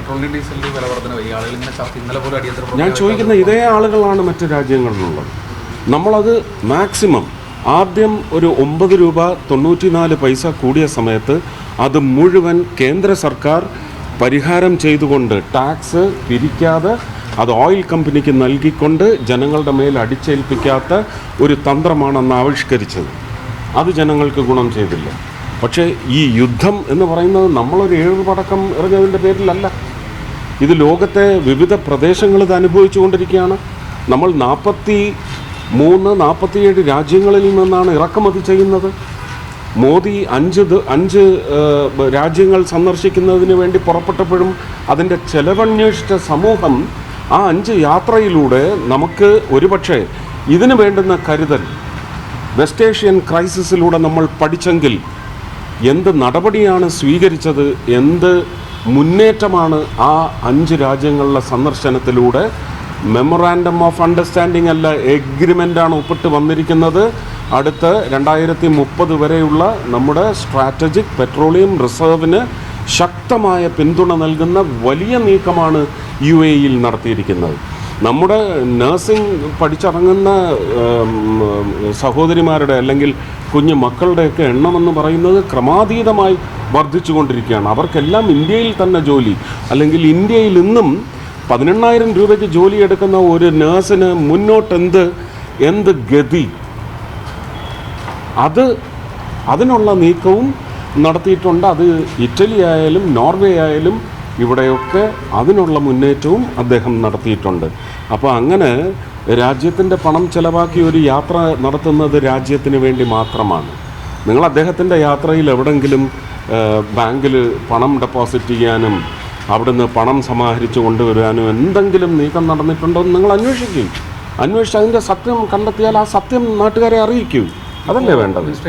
പെട്രോളിനും ഡീസലിനും വില വർധന ഈ ആളുകൾ ഇങ്ങനെ ഇന്നലെ പോലും അടിയന്തര ഞാൻ ചോദിക്കുന്ന ഇതേ ആളുകളാണ് മറ്റു രാജ്യങ്ങളിലുള്ളത്. നമ്മളത് മാക്സിമം ആദ്യം ഒരു 9 രൂപ 94 പൈസ കൂടിയ സമയത്ത് അത് മുഴുവൻ കേന്ദ്ര സർക്കാർ പരിഹാരം ചെയ്തുകൊണ്ട് ടാക്സ് പിരിക്കാതെ അത് ഓയിൽ കമ്പനിക്ക് നൽകിക്കൊണ്ട് ജനങ്ങളുടെ മേൽ അടിച്ചേൽപ്പിക്കാത്ത ഒരു തന്ത്രമാണെന്ന് ആവിഷ്കരിച്ചത്. അത് ജനങ്ങൾക്ക് ഗുണം ചെയ്തില്ല. പക്ഷേ ഈ യുദ്ധം എന്ന് പറയുന്നത് നമ്മളൊരു 7 പടക്കം എറിഞ്ഞതിൻ്റെ പേരിലല്ല. ഇത് ലോകത്തെ വിവിധ പ്രദേശങ്ങൾ ഇത് അനുഭവിച്ചു കൊണ്ടിരിക്കുകയാണ്. നമ്മൾ 47 രാജ്യങ്ങളിൽ നിന്നാണ് ഇറക്കുമതി ചെയ്യുന്നത്. മോദി 5 രാജ്യങ്ങൾ സന്ദർശിക്കുന്നതിന് വേണ്ടി പുറപ്പെട്ടപ്പോഴും അതിൻ്റെ ചെലവന്വേഷിച്ച സമൂഹം ആ 5 യാത്രയിലൂടെ നമുക്ക് ഒരുപക്ഷെ ഇതിന് വേണ്ടുന്ന കരുതൽ വെസ്റ്റ് ഏഷ്യൻ ക്രൈസിസിലൂടെ നമ്മൾ പഠിച്ചെങ്കിൽ എന്ത് നടപടിയാണ് സ്വീകരിച്ചത്, എന്ത് മുന്നേറ്റമാണ് ആ 5 രാജ്യങ്ങളിലെ സന്ദർശനത്തിലൂടെ. മെമ്മോറാൻഡം ഓഫ് അണ്ടർസ്റ്റാൻഡിംഗ് അല്ല, എഗ്രിമെൻ്റാണ് ഒപ്പിട്ട് വന്നിരിക്കുന്നത്. അടുത്ത 2030 വരെയുള്ള നമ്മുടെ സ്ട്രാറ്റജിക് പെട്രോളിയം റിസർവിന് ശക്തമായ പിന്തുണ നൽകുന്ന വലിയ നീക്കമാണ് UAE നടത്തിയിരിക്കുന്നത്. നമ്മുടെ നഴ്സിംഗ് പഠിച്ചിറങ്ങുന്ന സഹോദരിമാരുടെ അല്ലെങ്കിൽ കുഞ്ഞു മക്കളുടെയൊക്കെ എണ്ണമെന്ന് പറയുന്നത് ക്രമാതീതമായി വർദ്ധിച്ചുകൊണ്ടിരിക്കുകയാണ്. അവർക്കെല്ലാം ഇന്ത്യയിൽ തന്നെ ജോലി, അല്ലെങ്കിൽ ഇന്ത്യയിൽ ഇന്നും 18,000 രൂപയ്ക്ക് ജോലി എടുക്കുന്ന ഒരു നേഴ്സിന് മുന്നോട്ട് എന്ത് ഗതി, അതിനുള്ള നീക്കവും നടത്തിയിട്ടുണ്ട്. അത് ഇറ്റലി ആയാലും നോർവേ ആയാലും ഇവിടെയൊക്കെ അതിനുള്ള മുന്നേറ്റവും അദ്ദേഹം നടത്തിയിട്ടുണ്ട്. അപ്പോൾ അങ്ങനെ രാജ്യത്തിൻ്റെ പണം ചിലവാക്കി ഒരു യാത്ര നടത്തുന്നത് രാജ്യത്തിന് വേണ്ടി മാത്രമാണ്. നിങ്ങൾ അദ്ദേഹത്തിൻ്റെ യാത്രയിൽ എവിടെങ്കിലും ബാങ്കിൽ പണം ഡെപ്പോസിറ്റ് ചെയ്യാനും അവിടുന്ന് പണം സമാഹരിച്ച് കൊണ്ടുവരാനും എന്തെങ്കിലും നീക്കം നടന്നിട്ടുണ്ടോ എന്ന് നിങ്ങൾ അന്വേഷിച്ച് അതിൻ്റെ സത്യം കണ്ടെത്തിയാൽ ആ സത്യം നാട്ടുകാരെ അറിയിക്കൂ. അതല്ലേ വേണ്ടത്.